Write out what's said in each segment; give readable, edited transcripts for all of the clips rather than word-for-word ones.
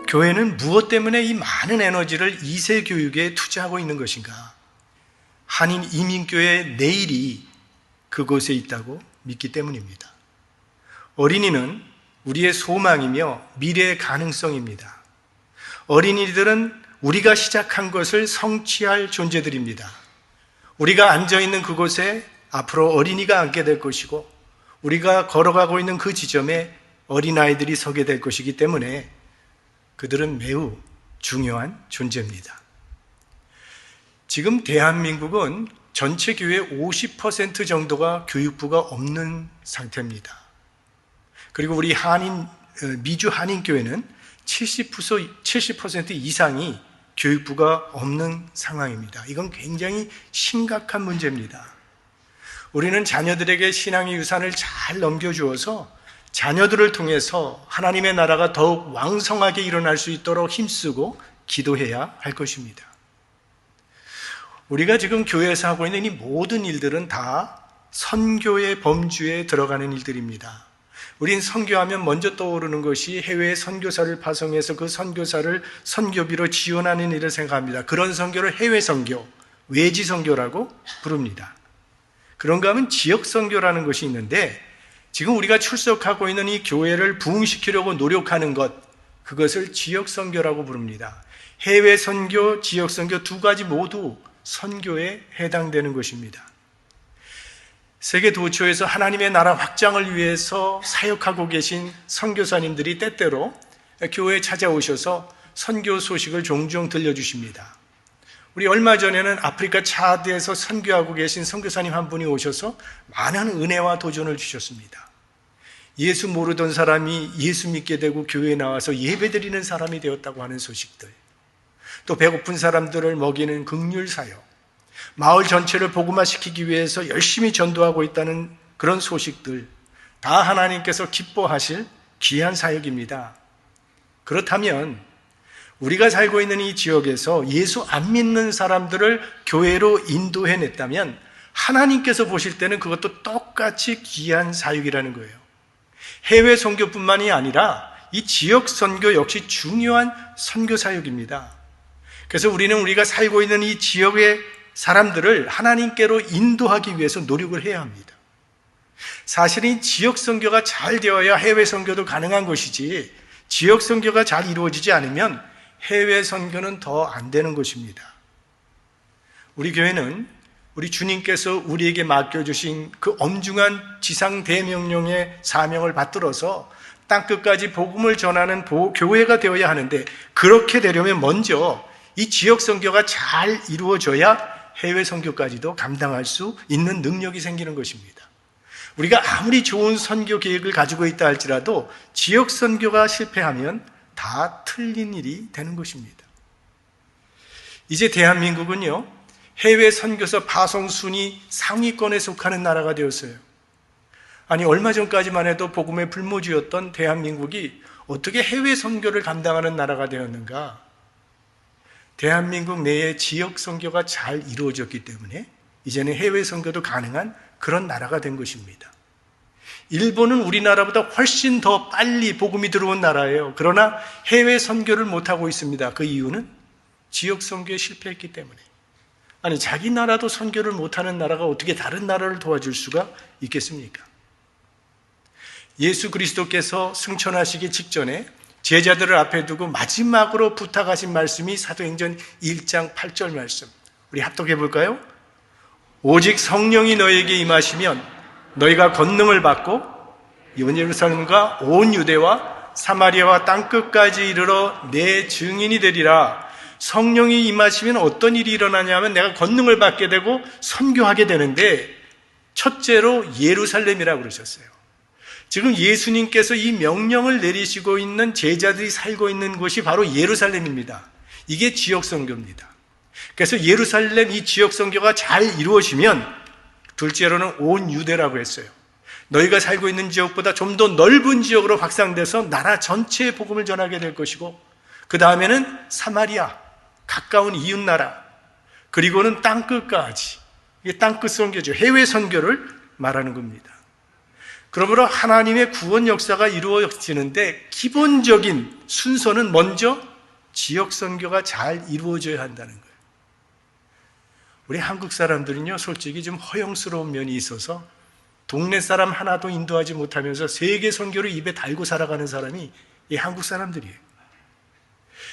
교회는 무엇 때문에 이 많은 에너지를 2세 교육에 투자하고 있는 것인가? 한인 이민교회의 내일이 그곳에 있다고 믿기 때문입니다. 어린이는 우리의 소망이며 미래의 가능성입니다. 어린이들은 우리가 시작한 것을 성취할 존재들입니다. 우리가 앉아있는 그곳에 앞으로 어린이가 앉게 될 것이고 우리가 걸어가고 있는 그 지점에 어린아이들이 서게 될 것이기 때문에 그들은 매우 중요한 존재입니다. 지금 대한민국은 전체 교회의 50% 정도가 교육부가 없는 상태입니다. 그리고 우리 미주 한인교회는 70% 이상이 교육부가 없는 상황입니다. 이건 굉장히 심각한 문제입니다. 우리는 자녀들에게 신앙의 유산을 잘 넘겨주어서 자녀들을 통해서 하나님의 나라가 더욱 왕성하게 일어날 수 있도록 힘쓰고 기도해야 할 것입니다. 우리가 지금 교회에서 하고 있는 이 모든 일들은 다 선교의 범주에 들어가는 일들입니다. 우린 선교하면 먼저 떠오르는 것이 해외에 선교사를 파송해서 그 선교사를 선교비로 지원하는 일을 생각합니다. 그런 선교를 해외 선교, 외지 선교라고 부릅니다. 그런가 하면 지역 선교라는 것이 있는데 지금 우리가 출석하고 있는 이 교회를 부흥시키려고 노력하는 것, 그것을 지역 선교라고 부릅니다. 해외 선교, 지역 선교 두 가지 모두 선교에 해당되는 것입니다. 세계 도처에서 하나님의 나라 확장을 위해서 사역하고 계신 선교사님들이 때때로 교회에 찾아오셔서 선교 소식을 종종 들려주십니다. 우리 얼마 전에는 아프리카 차드에서 선교하고 계신 선교사님 한 분이 오셔서 많은 은혜와 도전을 주셨습니다. 예수 모르던 사람이 예수 믿게 되고 교회에 나와서 예배드리는 사람이 되었다고 하는 소식들, 또 배고픈 사람들을 먹이는 긍휼 사역, 마을 전체를 복음화시키기 위해서 열심히 전도하고 있다는 그런 소식들, 다 하나님께서 기뻐하실 귀한 사역입니다. 그렇다면 우리가 살고 있는 이 지역에서 예수 안 믿는 사람들을 교회로 인도해냈다면 하나님께서 보실 때는 그것도 똑같이 귀한 사역이라는 거예요. 해외 선교뿐만이 아니라 이 지역 선교 역시 중요한 선교 사역입니다. 그래서 우리는 우리가 살고 있는 이 지역의 사람들을 하나님께로 인도하기 위해서 노력을 해야 합니다. 사실은 지역 선교가 잘 되어야 해외 선교도 가능한 것이지, 지역 선교가 잘 이루어지지 않으면 해외 선교는 더 안 되는 것입니다. 우리 교회는 우리 주님께서 우리에게 맡겨주신 그 엄중한 지상 대명령의 사명을 받들어서 땅끝까지 복음을 전하는 교회가 되어야 하는데, 그렇게 되려면 먼저 이 지역 선교가 잘 이루어져야 해외 선교까지도 감당할 수 있는 능력이 생기는 것입니다. 우리가 아무리 좋은 선교 계획을 가지고 있다 할지라도 지역 선교가 실패하면 다 틀린 일이 되는 것입니다. 이제 대한민국은요, 해외 선교사 파송 순위 상위권에 속하는 나라가 되었어요. 아니, 얼마 전까지만 해도 복음의 불모지였던 대한민국이 어떻게 해외 선교를 감당하는 나라가 되었는가? 대한민국 내에 지역 선교가 잘 이루어졌기 때문에 이제는 해외 선교도 가능한 그런 나라가 된 것입니다. 일본은 우리나라보다 훨씬 더 빨리 복음이 들어온 나라예요. 그러나 해외 선교를 못하고 있습니다. 그 이유는 지역 선교에 실패했기 때문에. 아니, 자기 나라도 선교를 못하는 나라가 어떻게 다른 나라를 도와줄 수가 있겠습니까? 예수 그리스도께서 승천하시기 직전에 제자들을 앞에 두고 마지막으로 부탁하신 말씀이 사도행전 1장 8절 말씀. 우리 합독해 볼까요? 오직 성령이 너에게 임하시면 너희가 권능을 받고 예루살렘과 온 유대와 사마리아와 땅끝까지 이르러 내 증인이 되리라. 성령이 임하시면 어떤 일이 일어나냐면 내가 권능을 받게 되고 선교하게 되는데, 첫째로 예루살렘이라고 그러셨어요. 지금 예수님께서 이 명령을 내리시고 있는 제자들이 살고 있는 곳이 바로 예루살렘입니다. 이게 지역 선교입니다. 그래서 예루살렘 이 지역 선교가 잘 이루어지면 둘째로는 온 유대라고 했어요. 너희가 살고 있는 지역보다 좀 더 넓은 지역으로 확산돼서 나라 전체에 복음을 전하게 될 것이고, 그 다음에는 사마리아, 가까운 이웃나라, 그리고는 땅끝까지. 이게 땅끝 선교죠. 해외 선교를 말하는 겁니다. 그러므로 하나님의 구원 역사가 이루어지는데 기본적인 순서는 먼저 지역 선교가 잘 이루어져야 한다는 거예요. 우리 한국 사람들은요, 솔직히 좀 허영스러운 면이 있어서 동네 사람 하나도 인도하지 못하면서 세계 선교를 입에 달고 살아가는 사람이 이 한국 사람들이에요.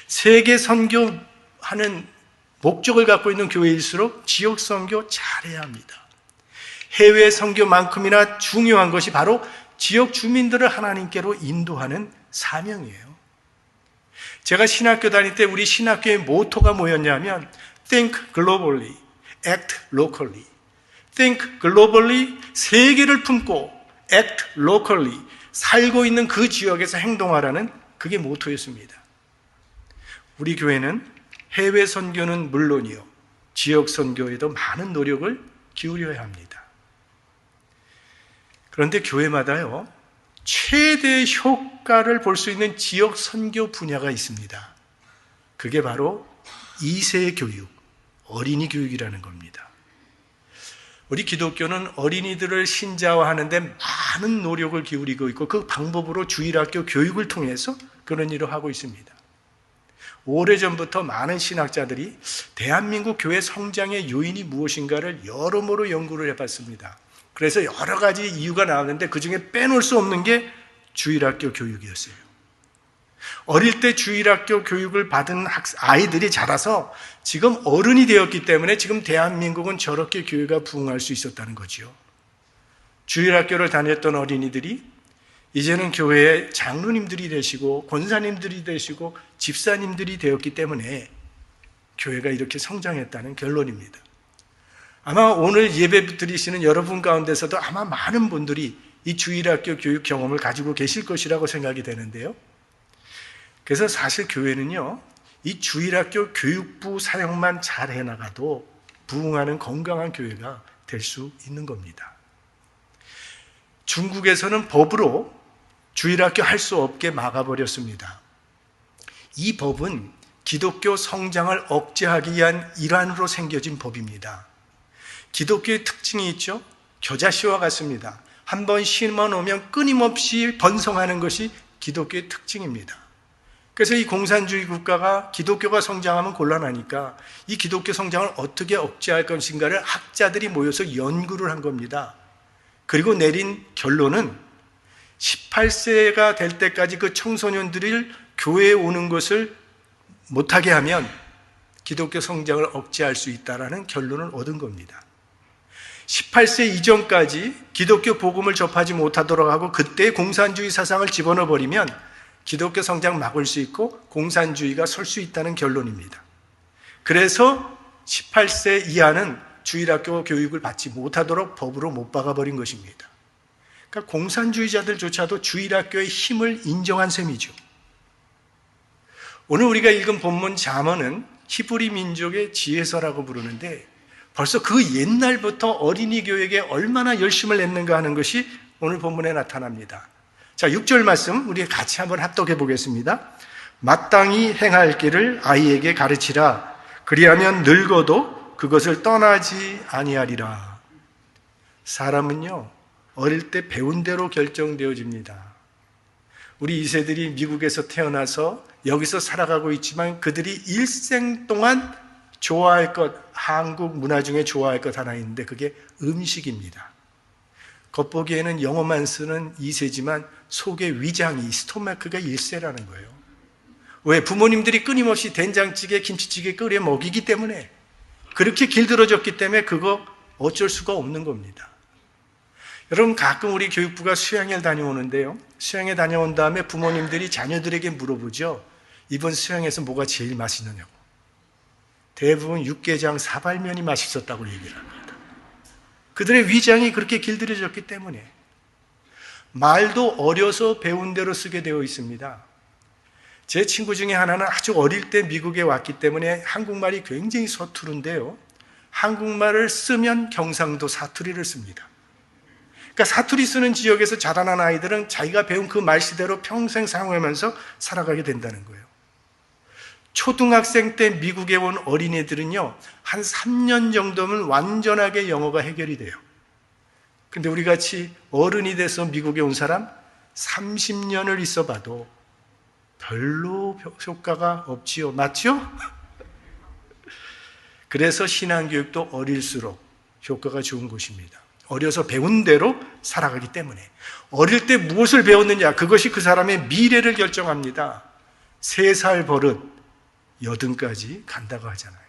세계 선교하는 목적을 갖고 있는 교회일수록 지역 선교 잘해야 합니다. 해외 선교만큼이나 중요한 것이 바로 지역 주민들을 하나님께로 인도하는 사명이에요. 제가 신학교 다닐 때 우리 신학교의 모토가 뭐였냐면 Think globally, act locally. Think globally, 세계를 품고 act locally, 살고 있는 그 지역에서 행동하라는 그게 모토였습니다. 우리 교회는 해외 선교는 물론이요, 지역 선교에도 많은 노력을 기울여야 합니다. 그런데 교회마다요, 최대 효과를 볼 수 있는 지역 선교 분야가 있습니다. 그게 바로 2세 교육, 어린이 교육이라는 겁니다. 우리 기독교는 어린이들을 신자화하는데 많은 노력을 기울이고 있고 그 방법으로 주일학교 교육을 통해서 그런 일을 하고 있습니다. 오래전부터 많은 신학자들이 대한민국 교회 성장의 요인이 무엇인가를 여러모로 연구를 해봤습니다. 그래서 여러 가지 이유가 나왔는데 그 중에 빼놓을 수 없는 게 주일학교 교육이었어요. 어릴 때 주일학교 교육을 받은 아이들이 자라서 지금 어른이 되었기 때문에 지금 대한민국은 저렇게 교회가 부흥할 수 있었다는 거죠. 주일학교를 다녔던 어린이들이 이제는 교회의 장로님들이 되시고 권사님들이 되시고 집사님들이 되었기 때문에 교회가 이렇게 성장했다는 결론입니다. 아마 오늘 예배 드리시는 여러분 가운데서도 아마 많은 분들이 이 주일학교 교육 경험을 가지고 계실 것이라고 생각이 되는데요. 그래서 사실 교회는요, 이 주일학교 교육부 사역만 잘 해나가도 부흥하는 건강한 교회가 될 수 있는 겁니다. 중국에서는 법으로 주일학교 할 수 없게 막아버렸습니다. 이 법은 기독교 성장을 억제하기 위한 일환으로 생겨진 법입니다. 기독교의 특징이 있죠. 겨자씨와 같습니다. 한번 심어 놓으면 끊임없이 번성하는 것이 기독교의 특징입니다. 그래서 이 공산주의 국가가 기독교가 성장하면 곤란하니까 이 기독교 성장을 어떻게 억제할 것인가를 학자들이 모여서 연구를 한 겁니다. 그리고 내린 결론은 18세가 될 때까지 그 청소년들을 교회에 오는 것을 못하게 하면 기독교 성장을 억제할 수 있다는 결론을 얻은 겁니다. 18세 이전까지 기독교 복음을 접하지 못하도록 하고 그때 공산주의 사상을 집어넣어 버리면 기독교 성장 막을 수 있고 공산주의가 설 수 있다는 결론입니다. 그래서 18세 이하는 주일학교 교육을 받지 못하도록 법으로 못 박아버린 것입니다. 그러니까 공산주의자들조차도 주일학교의 힘을 인정한 셈이죠. 오늘 우리가 읽은 본문 잠언은 히브리 민족의 지혜서라고 부르는데 벌써 그 옛날부터 어린이 교육에 얼마나 열심을 냈는가 하는 것이 오늘 본문에 나타납니다. 자, 6절 말씀 우리 같이 한번 합독해 보겠습니다. 마땅히 행할 길을 아이에게 가르치라. 그리하면 늙어도 그것을 떠나지 아니하리라. 사람은요, 어릴 때 배운 대로 결정되어집니다. 우리 2세들이 미국에서 태어나서 여기서 살아가고 있지만 그들이 일생 동안 좋아할 것, 한국 문화 중에 좋아할 것 하나 있는데 그게 음식입니다. 겉보기에는 영어만 쓰는 2세지만 속에 위장이, 스토마크가 1세라는 거예요. 왜? 부모님들이 끊임없이 된장찌개, 김치찌개 끓여 먹이기 때문에, 그렇게 길들여졌기 때문에 그거 어쩔 수가 없는 겁니다. 여러분, 가끔 우리 교육부가 수양회를 다녀오는데요, 수양회 다녀온 다음에 부모님들이 자녀들에게 물어보죠. 이번 수양에서 뭐가 제일 맛있느냐고. 대부분 육개장, 사발면이 맛있었다고 얘기를 합니다. 그들의 위장이 그렇게 길들여졌기 때문에. 말도 어려서 배운 대로 쓰게 되어 있습니다. 제 친구 중에 하나는 아주 어릴 때 미국에 왔기 때문에 한국말이 굉장히 서투른데요, 한국말을 쓰면 경상도 사투리를 씁니다. 그러니까 사투리 쓰는 지역에서 자라난 아이들은 자기가 배운 그 말씨대로 평생 사용하면서 살아가게 된다는 거예요. 초등학생 때 미국에 온 어린이들은요, 한 3년 정도면 완전하게 영어가 해결이 돼요. 근데 우리 같이 어른이 돼서 미국에 온 사람 30년을 있어 봐도 별로 효과가 없지요. 맞죠? 그래서 신앙교육도 어릴수록 효과가 좋은 곳입니다. 어려서 배운 대로 살아가기 때문에. 어릴 때 무엇을 배웠느냐, 그것이 그 사람의 미래를 결정합니다. 3살 버릇 80까지 간다고 하잖아요.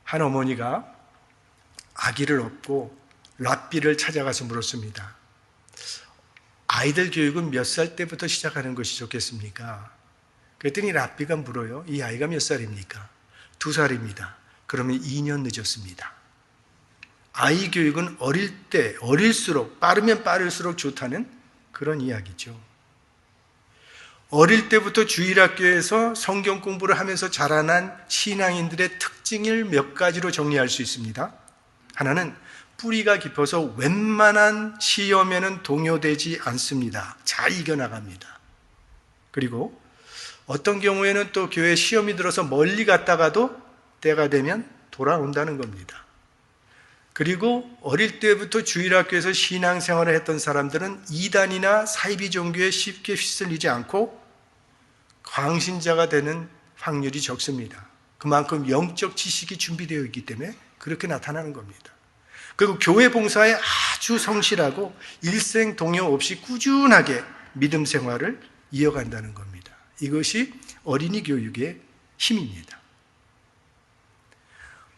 한 어머니가 아기를 업고 랍비를 찾아가서 물었습니다. 아이들 교육은 몇 살 때부터 시작하는 것이 좋겠습니까? 그랬더니 랍비가 물어요. 이 아이가 몇 살입니까? 2살입니다. 그러면 2년 늦었습니다. 아이 교육은 어릴 때, 어릴수록, 빠르면 빠를수록 좋다는 그런 이야기죠. 어릴 때부터 주일학교에서 성경 공부를 하면서 자라난 신앙인들의 특징을 몇 가지로 정리할 수 있습니다. 하나는 뿌리가 깊어서 웬만한 시험에는 동요되지 않습니다. 잘 이겨나갑니다. 그리고 어떤 경우에는 또 교회 시험이 들어서 멀리 갔다가도 때가 되면 돌아온다는 겁니다. 그리고 어릴 때부터 주일학교에서 신앙생활을 했던 사람들은 이단이나 사이비 종교에 쉽게 휩쓸리지 않고 광신자가 되는 확률이 적습니다. 그만큼 영적 지식이 준비되어 있기 때문에 그렇게 나타나는 겁니다. 그리고 교회 봉사에 아주 성실하고 일생 동요 없이 꾸준하게 믿음 생활을 이어간다는 겁니다. 이것이 어린이 교육의 힘입니다.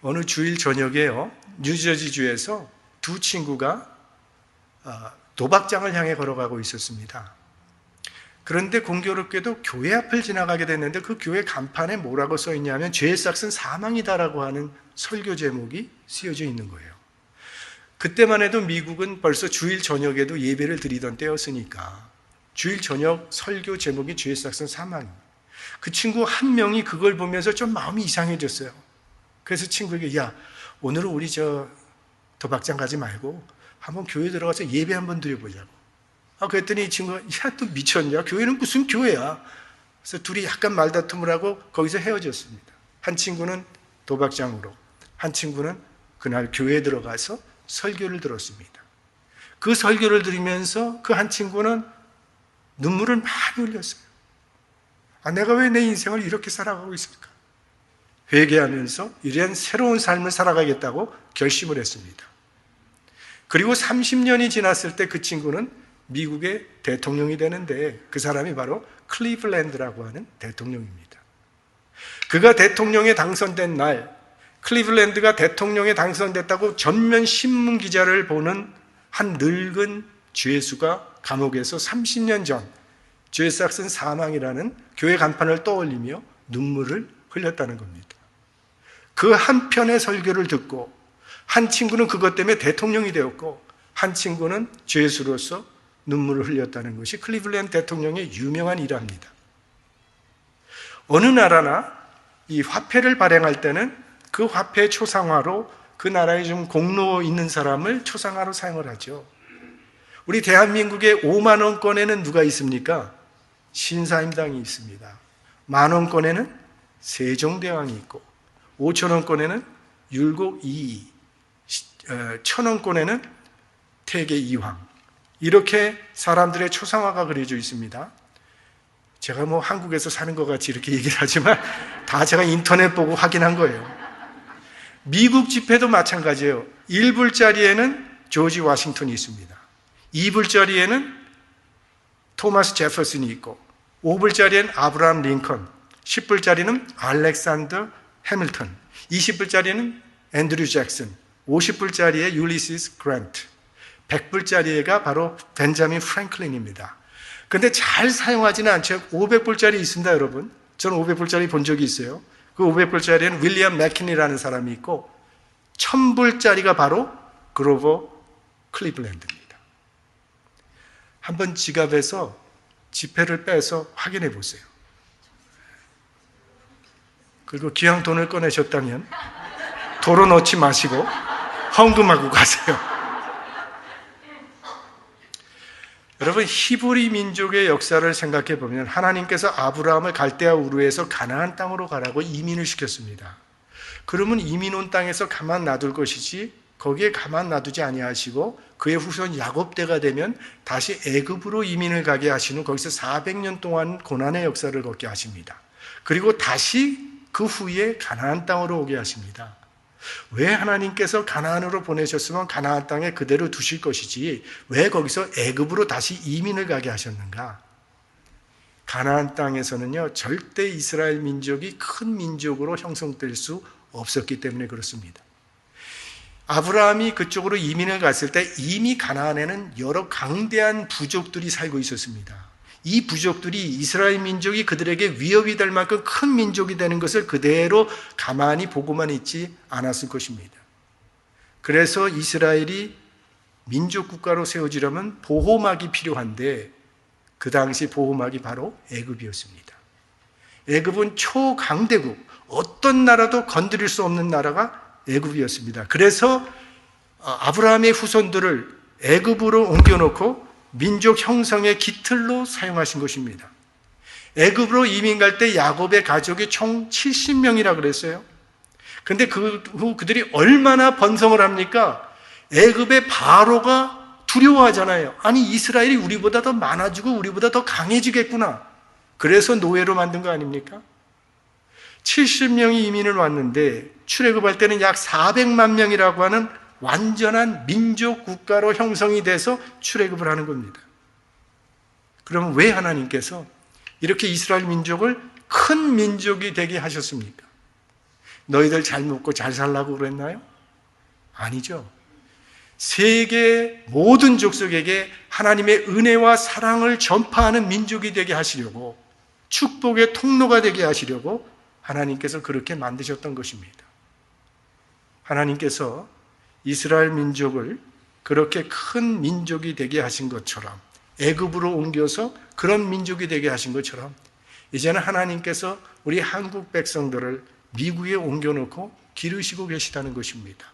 어느 주일 저녁에요, 뉴저지주에서 2 친구가 도박장을 향해 걸어가고 있었습니다. 그런데 공교롭게도 교회 앞을 지나가게 됐는데 그 교회 간판에 뭐라고 써 있냐면 죄의 싹은 사망이다라고 하는 설교 제목이 쓰여져 있는 거예요. 그때만 해도 미국은 벌써 주일 저녁에도 예배를 드리던 때였으니까 주일 저녁 설교 제목이 죄의 싹은 사망입니다. 그 친구 한 명이 그걸 보면서 좀 마음이 이상해졌어요. 그래서 친구에게, 야, 오늘은 우리 도박장 가지 말고 한번 교회 들어가서 예배 한번 드려보자고. 그랬더니 이 친구가, 야, 또 미쳤냐? 교회는 무슨 교회야? 그래서 둘이 약간 말다툼을 하고 거기서 헤어졌습니다. 한 친구는 도박장으로, 한 친구는 그날 교회에 들어가서 설교를 들었습니다. 그 설교를 들으면서 그 한 친구는 눈물을 많이 흘렸어요. 내가 왜 내 인생을 이렇게 살아가고 있을까? 회개하면서 이런 새로운 삶을 살아가겠다고 결심을 했습니다. 그리고 30년이 지났을 때 그 친구는 미국의 대통령이 되는데 그 사람이 바로 클리블랜드라고 하는 대통령입니다. 그가 대통령에 당선된 날, 클리블랜드가 대통령에 당선됐다고 전면 신문 기자를 보는 한 늙은 죄수가 감옥에서 30년 전 죄의 싹은 사망이라는 교회 간판을 떠올리며 눈물을 흘렸다는 겁니다. 그 한 편의 설교를 듣고 한 친구는 그것 때문에 대통령이 되었고 한 친구는 죄수로서 눈물을 흘렸다는 것이 클리블랜드 대통령의 유명한 일화입니다. 어느 나라나 이 화폐를 발행할 때는 그 화폐 초상화로 그 나라에 좀 공로 있는 사람을 초상화로 사용을 하죠. 우리 대한민국의 5만 원권에는 누가 있습니까? 신사임당이 있습니다. 10,000원권에는 세종대왕이 있고 5,000원권에는 율곡 이이, 1,000원권에는 태계 이황, 이렇게 사람들의 초상화가 그려져 있습니다. 제가 한국에서 사는 것 같이 이렇게 얘기를 하지만 다 제가 인터넷 보고 확인한 거예요. 미국 지폐도 마찬가지예요. 1불짜리에는 조지 워싱턴이 있습니다. 2불짜리에는 토마스 제퍼슨이 있고 5불짜리엔 아브라함 링컨, 10불짜리는 알렉산더 해밀턴, 20불짜리는 앤드류 잭슨, 50불짜리에 율리시스 그랜트, 100불짜리가 바로 벤자민 프랭클린입니다. 그런데 잘 사용하지는 않죠. 500불짜리 있습니다, 여러분. 저는 500불짜리 본 적이 있어요. 그 500불짜리에는 윌리엄 맥킨이라는 사람이 있고 1000불짜리가 바로 그로버 클리블랜드입니다. 한번 지갑에서 지폐를 빼서 확인해 보세요. 그리고 기왕 돈을 꺼내셨다면 도로 넣지 마시고 헌금하고 가세요. 여러분, 히브리 민족의 역사를 생각해 보면 하나님께서 아브라함을 갈대아 우르에서 가나안 땅으로 가라고 이민을 시켰습니다. 그러면 이민 온 땅에서 가만 놔둘 것이지 거기에 가만 놔두지 아니하시고 그의 후손 야곱 때가 되면 다시 애굽으로 이민을 가게 하신 후 거기서 400년 동안 고난의 역사를 겪게 하십니다. 그리고 다시 그 후에 가나안 땅으로 오게 하십니다. 왜 하나님께서 가나안으로 보내셨으면 가나안 땅에 그대로 두실 것이지 왜 거기서 애굽으로 다시 이민을 가게 하셨는가? 가나안 땅에서는요, 절대 이스라엘 민족이 큰 민족으로 형성될 수 없었기 때문에 그렇습니다. 아브라함이 그쪽으로 이민을 갔을 때 이미 가나안에는 여러 강대한 부족들이 살고 있었습니다. 이 부족들이 이스라엘 민족이 그들에게 위협이 될 만큼 큰 민족이 되는 것을 그대로 가만히 보고만 있지 않았을 것입니다. 그래서 이스라엘이 민족 국가로 세워지려면 보호막이 필요한데 그 당시 보호막이 바로 애굽이었습니다. 애굽은 초강대국, 어떤 나라도 건드릴 수 없는 나라가 애굽이었습니다. 그래서 아브라함의 후손들을 애굽으로 옮겨놓고 민족 형성의 기틀로 사용하신 것입니다. 애굽으로 이민 갈 때 야곱의 가족이 총 70명이라 그랬어요. 근데 그들이 얼마나 번성을 합니까? 애굽의 바로가 두려워하잖아요. 아니, 이스라엘이 우리보다 더 많아지고 우리보다 더 강해지겠구나. 그래서 노예로 만든 거 아닙니까? 70명이 이민을 왔는데 출애굽할 때는 약 400만 명이라고 하는 완전한 민족 국가로 형성이 돼서 출애굽을 하는 겁니다. 그러면 왜 하나님께서 이렇게 이스라엘 민족을 큰 민족이 되게 하셨습니까? 너희들 잘 먹고 잘 살라고 그랬나요? 아니죠. 세계 모든 족속에게 하나님의 은혜와 사랑을 전파하는 민족이 되게 하시려고, 축복의 통로가 되게 하시려고 하나님께서 그렇게 만드셨던 것입니다. 하나님께서 이스라엘 민족을 그렇게 큰 민족이 되게 하신 것처럼, 애굽으로 옮겨서 그런 민족이 되게 하신 것처럼 이제는 하나님께서 우리 한국 백성들을 미국에 옮겨놓고 기르시고 계시다는 것입니다.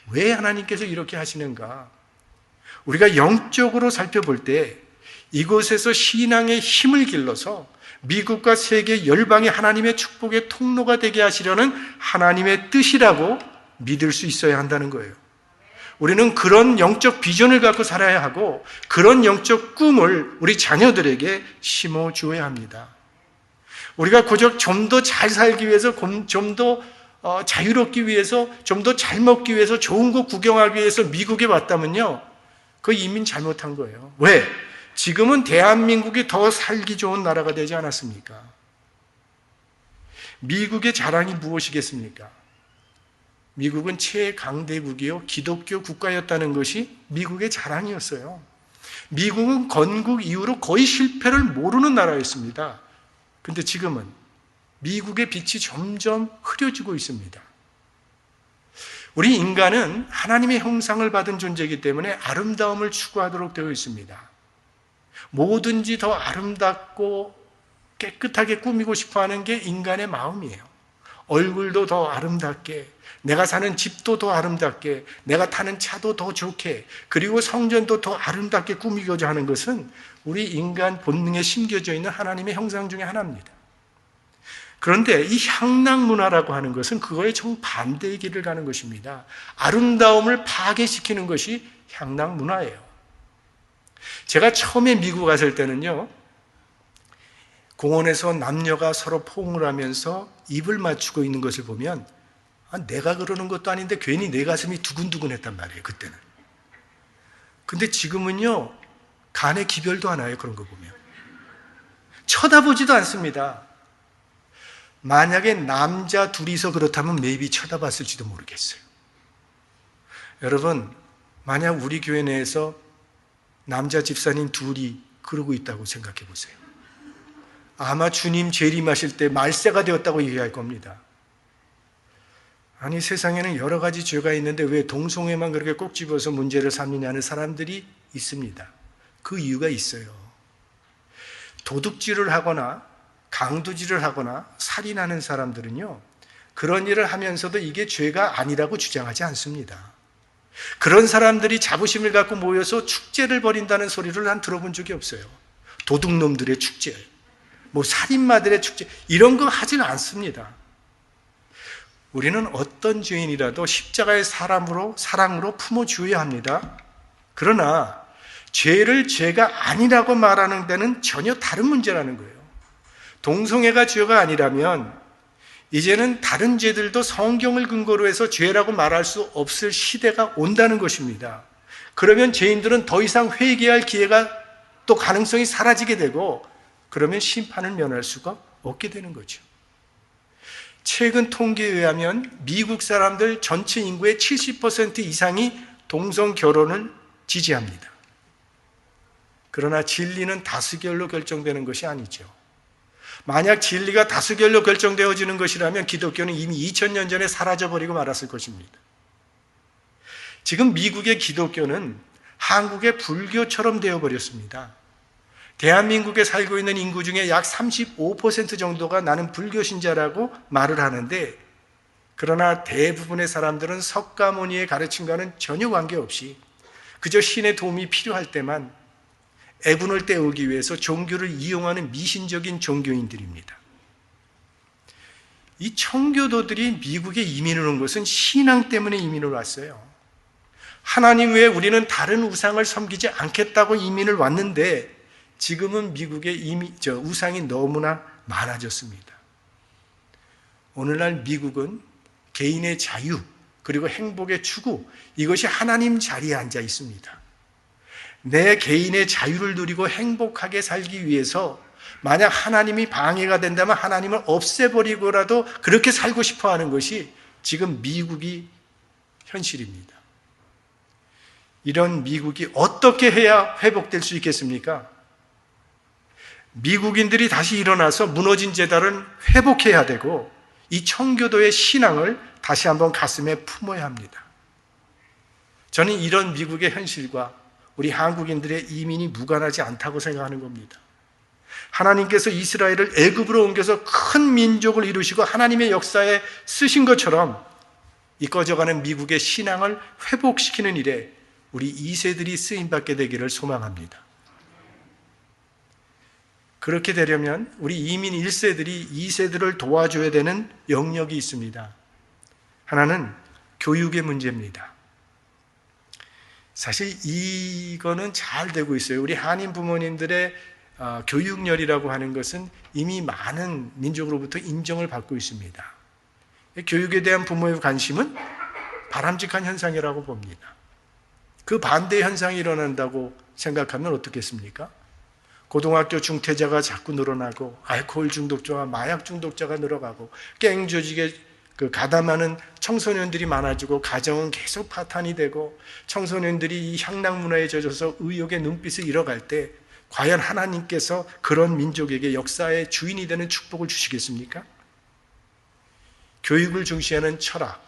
왜 하나님께서 이렇게 하시는가? 우리가 영적으로 살펴볼 때 이곳에서 신앙의 힘을 길러서 미국과 세계 열방이 하나님의 축복의 통로가 되게 하시려는 하나님의 뜻이라고 믿을 수 있어야 한다는 거예요. 우리는 그런 영적 비전을 갖고 살아야 하고 그런 영적 꿈을 우리 자녀들에게 심어주어야 합니다. 우리가 고작 좀 더 잘 살기 위해서, 좀 더 자유롭기 위해서, 좀 더 잘 먹기 위해서, 좋은 거 구경하기 위해서 미국에 왔다면요, 그 이민 잘못한 거예요. 왜? 지금은 대한민국이 더 살기 좋은 나라가 되지 않았습니까? 미국의 자랑이 무엇이겠습니까? 미국은 최강대국이요, 기독교 국가였다는 것이 미국의 자랑이었어요. 미국은 건국 이후로 거의 실패를 모르는 나라였습니다. 근데 지금은 미국의 빛이 점점 흐려지고 있습니다. 우리 인간은 하나님의 형상을 받은 존재이기 때문에 아름다움을 추구하도록 되어 있습니다. 뭐든지 더 아름답고 깨끗하게 꾸미고 싶어 하는 게 인간의 마음이에요. 얼굴도 더 아름답게, 내가 사는 집도 더 아름답게, 내가 타는 차도 더 좋게, 그리고 성전도 더 아름답게 꾸미고자 하는 것은 우리 인간 본능에 심겨져 있는 하나님의 형상 중에 하나입니다. 그런데 이 향락 문화라고 하는 것은 그거에 정반대의 길을 가는 것입니다. 아름다움을 파괴시키는 것이 향락 문화예요. 제가 처음에 미국 갔을 때는요, 공원에서 남녀가 서로 포옹을 하면서 입을 맞추고 있는 것을 보면 내가 그러는 것도 아닌데 괜히 내 가슴이 두근두근했단 말이에요, 그때는. 근데 지금은요, 간에 기별도 안 와요, 그런 거 보면. 쳐다보지도 않습니다. 만약에 남자 둘이서 그렇다면 maybe 쳐다봤을지도 모르겠어요. 여러분, 만약 우리 교회 내에서 남자 집사님 둘이 그러고 있다고 생각해 보세요. 아마 주님 재림하실 때 말세가 되었다고 얘기할 겁니다. 아니, 세상에는 여러 가지 죄가 있는데 왜 동성애만 그렇게 꼭 집어서 문제를 삼느냐는 사람들이 있습니다. 그 이유가 있어요. 도둑질을 하거나 강도질을 하거나 살인하는 사람들은요, 그런 일을 하면서도 이게 죄가 아니라고 주장하지 않습니다. 그런 사람들이 자부심을 갖고 모여서 축제를 벌인다는 소리를 난 들어본 적이 없어요. 도둑놈들의 축제, 살인마들의 축제, 이런 거 하지는 않습니다. 우리는 어떤 죄인이라도 십자가의 사랑으로 품어주어야 합니다. 그러나 죄를 죄가 아니라고 말하는 데는 전혀 다른 문제라는 거예요. 동성애가 죄가 아니라면 이제는 다른 죄들도 성경을 근거로 해서 죄라고 말할 수 없을 시대가 온다는 것입니다. 그러면 죄인들은 더 이상 회개할 기회가 또 가능성이 사라지게 되고, 그러면 심판을 면할 수가 없게 되는 거죠. 최근 통계에 의하면 미국 사람들 전체 인구의 70% 이상이 동성 결혼을 지지합니다. 그러나 진리는 다수결로 결정되는 것이 아니죠. 만약 진리가 다수결로 결정되어지는 것이라면 기독교는 이미 2000년 전에 사라져버리고 말았을 것입니다. 지금 미국의 기독교는 한국의 불교처럼 되어버렸습니다. 대한민국에 살고 있는 인구 중에 약 35% 정도가 나는 불교 신자라고 말을 하는데, 그러나 대부분의 사람들은 석가모니의 가르침과는 전혀 관계없이 그저 신의 도움이 필요할 때만 애군을 때우기 위해서 종교를 이용하는 미신적인 종교인들입니다. 이 청교도들이 미국에 이민을 온 것은 신앙 때문에 이민을 왔어요. 하나님 외에 우리는 다른 우상을 섬기지 않겠다고 이민을 왔는데, 지금은 미국에 우상이 너무나 많아졌습니다. 오늘날 미국은 개인의 자유 그리고 행복의 추구, 이것이 하나님 자리에 앉아 있습니다. 내 개인의 자유를 누리고 행복하게 살기 위해서 만약 하나님이 방해가 된다면 하나님을 없애버리고라도 그렇게 살고 싶어 하는 것이 지금 미국이 현실입니다. 이런 미국이 어떻게 해야 회복될 수 있겠습니까? 미국인들이 다시 일어나서 무너진 제도를 회복해야 되고, 이 청교도의 신앙을 다시 한번 가슴에 품어야 합니다. 저는 이런 미국의 현실과 우리 한국인들의 이민이 무관하지 않다고 생각하는 겁니다. 하나님께서 이스라엘을 애굽으로 옮겨서 큰 민족을 이루시고 하나님의 역사에 쓰신 것처럼 이 꺼져가는 미국의 신앙을 회복시키는 일에 우리 2세들이 쓰임받게 되기를 소망합니다. 그렇게 되려면 우리 이민 1세들이 2세들을 도와줘야 되는 영역이 있습니다. 하나는 교육의 문제입니다. 사실 이거는 잘 되고 있어요. 우리 한인 부모님들의 교육열이라고 하는 것은 이미 많은 민족으로부터 인정을 받고 있습니다. 교육에 대한 부모의 관심은 바람직한 현상이라고 봅니다. 그 반대 현상이 일어난다고 생각하면 어떻겠습니까? 고등학교 중퇴자가 자꾸 늘어나고, 알코올 중독자와 마약 중독자가 늘어가고, 갱 조직에 가담하는 청소년들이 많아지고, 가정은 계속 파탄이 되고, 청소년들이 이 향락 문화에 젖어서 의욕의 눈빛을 잃어갈 때 과연 하나님께서 그런 민족에게 역사의 주인이 되는 축복을 주시겠습니까? 교육을 중시하는 철학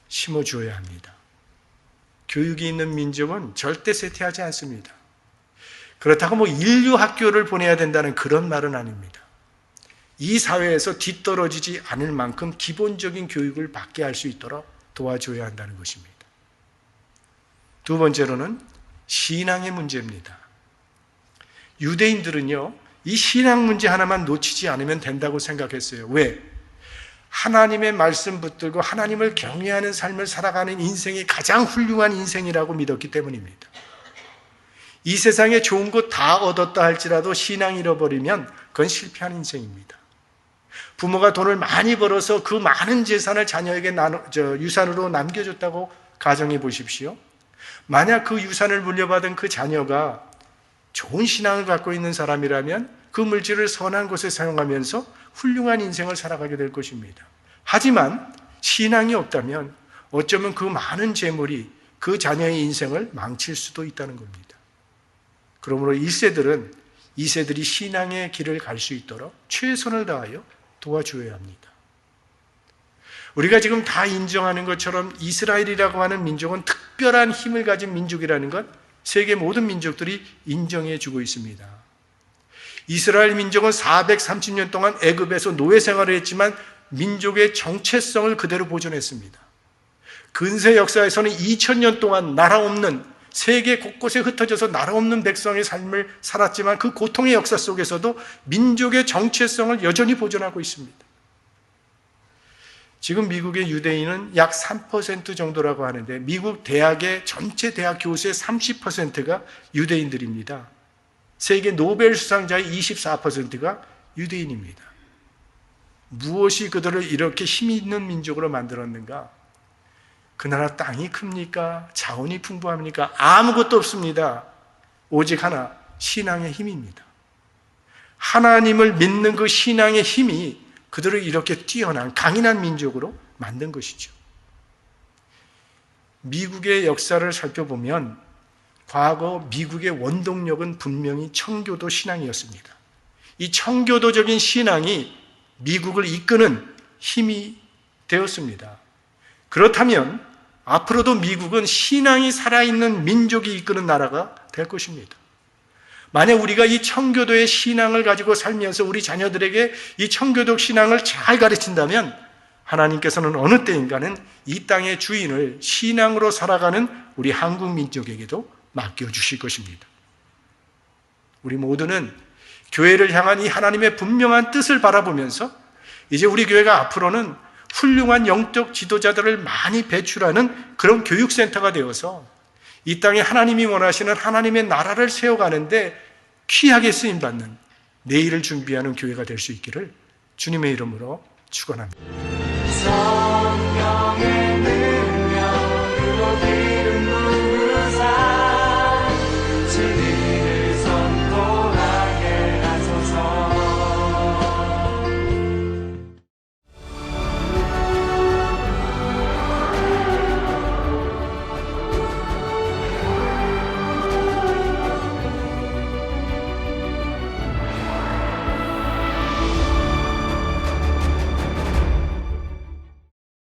심어주어야 합니다. 교육이 있는 민족은 절대 쇠퇴하지 않습니다. 그렇다고 인류 학교를 보내야 된다는 그런 말은 아닙니다. 이 사회에서 뒤떨어지지 않을 만큼 기본적인 교육을 받게 할 수 있도록 도와줘야 한다는 것입니다. 두 번째로는 신앙의 문제입니다. 유대인들은요, 이 신앙 문제 하나만 놓치지 않으면 된다고 생각했어요. 왜? 하나님의 말씀 붙들고 하나님을 경외하는 삶을 살아가는 인생이 가장 훌륭한 인생이라고 믿었기 때문입니다. 이 세상에 좋은 것 다 얻었다 할지라도 신앙 잃어버리면 그건 실패한 인생입니다. 부모가 돈을 많이 벌어서 그 많은 재산을 자녀에게 유산으로 남겨줬다고 가정해 보십시오. 만약 그 유산을 물려받은 그 자녀가 좋은 신앙을 갖고 있는 사람이라면 그 물질을 선한 곳에 사용하면서 훌륭한 인생을 살아가게 될 것입니다. 하지만 신앙이 없다면 어쩌면 그 많은 재물이 그 자녀의 인생을 망칠 수도 있다는 겁니다. 그러므로 1세들은 2세들이 신앙의 길을 갈 수 있도록 최선을 다하여 도와줘야 합니다. 우리가 지금 다 인정하는 것처럼 이스라엘이라고 하는 민족은 특별한 힘을 가진 민족이라는 것 세계 모든 민족들이 인정해 주고 있습니다. 이스라엘 민족은 430년 동안 애굽에서 노예 생활을 했지만 민족의 정체성을 그대로 보존했습니다. 근세 역사에서는 2000년 동안 나라 없는, 세계 곳곳에 흩어져서 나라 없는 백성의 삶을 살았지만 그 고통의 역사 속에서도 민족의 정체성을 여전히 보존하고 있습니다. 지금 미국의 유대인은 약 3% 정도라고 하는데 미국 대학의 전체 대학 교수의 30%가 유대인들입니다. 세계 노벨 수상자의 24%가 유대인입니다. 무엇이 그들을 이렇게 힘 있는 민족으로 만들었는가? 그 나라 땅이 큽니까? 자원이 풍부합니까? 아무것도 없습니다. 오직 하나, 신앙의 힘입니다. 하나님을 믿는 그 신앙의 힘이 그들을 이렇게 뛰어난 강인한 민족으로 만든 것이죠. 미국의 역사를 살펴보면 과거 미국의 원동력은 분명히 청교도 신앙이었습니다. 이 청교도적인 신앙이 미국을 이끄는 힘이 되었습니다. 그렇다면 앞으로도 미국은 신앙이 살아있는 민족이 이끄는 나라가 될 것입니다. 만약 우리가 이 청교도의 신앙을 가지고 살면서 우리 자녀들에게 이 청교도 신앙을 잘 가르친다면 하나님께서는 어느 때인가는 이 땅의 주인을 신앙으로 살아가는 우리 한국 민족에게도 맡겨주실 것입니다. 우리 모두는 교회를 향한 이 하나님의 분명한 뜻을 바라보면서 이제 우리 교회가 앞으로는 훌륭한 영적 지도자들을 많이 배출하는 그런 교육센터가 되어서 이 땅에 하나님이 원하시는 하나님의 나라를 세워가는데 귀하게 쓰임받는 내일을 준비하는 교회가 될 수 있기를 주님의 이름으로 축원합니다.